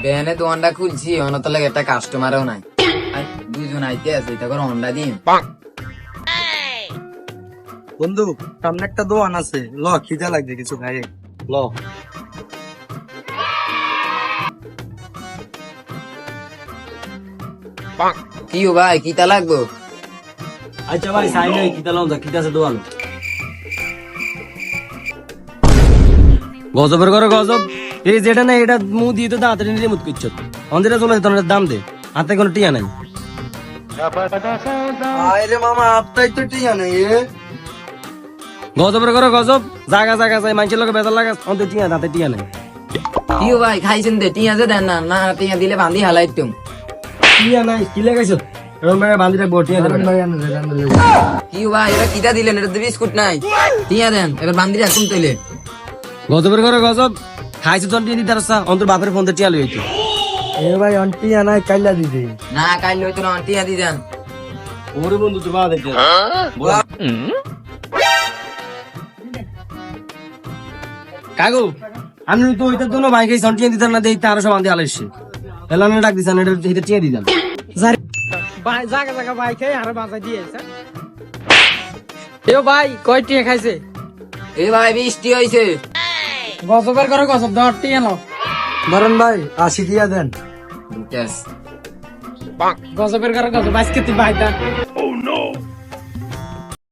বেহানে দোকানটা খুলছি অনতলে একটা কাস্টমারও নাই। আর দুজন আইতে আছে এটা করে হন্ডা দিন। বন্ধু সামনে একটা দোকান আছে, ল খিদা লাগছে কিছু খাই ল। কি ও ভাই কিতা লাগবো? আচ্ছা ভাই সাইন কিতা লম যা কিতা আছে দোকান। গজবের করে গজব, এই যেটা না এটা মুখ দিয়ে তো দাঁড়াতে নিলে মুত করছ অন্ধেরা চলে যেত দাম দে, হাতে কোনো টিয়া নাই। আরে মামা আপটাই তো টিয়া নাই এ গজবের করে গজব, জায়গা জায়গা যায় মানুষের লোকে বেজার লাগা অন্ত টিয়া দাঁতে টিয়া নাই। কি ও ভাই খাইছেন দে টিয়া যে দেন না, না টিয়া দিলে বান্ধি হালাই তুম। টিয়া নাই কি লাগাইছ এরকম ভাবে বান্দিটা বটিয়া দেবেন। কি ও ভাই এটা কিতা দিলেন? এটা তো বিস্কুট নাই, টিয়া দেন এবার বান্ধি রাখুন তৈলে। গজবের করে গজব, খাইছে জন টিয়া দিতে আসা অন্তর বাপের ফোন টিয়া লই হইতো। এ ভাই অন্টিয়া নাই কাইলা দিদি না কাইল হইতো না, টিয়া দি দেন। ওরে বন্ধু তো বাদ দেখতে কাগু আমি তো ওইটা তো না বাইকে সন্টিয়া দিতাম না, দেই তার সব আন্দি আলাইছে এলানে ডাক দিছেন এটা টিয়া দিতাম। জায়গা জায়গা ভাই খেয়ে আরো বাজাই দিয়েছে। এ ভাই কয়টি খাইছে? এ ভাই বৃষ্টি হয়েছে। গজবের করে গজব দরটি এনো বরণ ভাই 80 টিয়া দেন। Yes. গজবের করে গজব আজকে তুই ভাইটা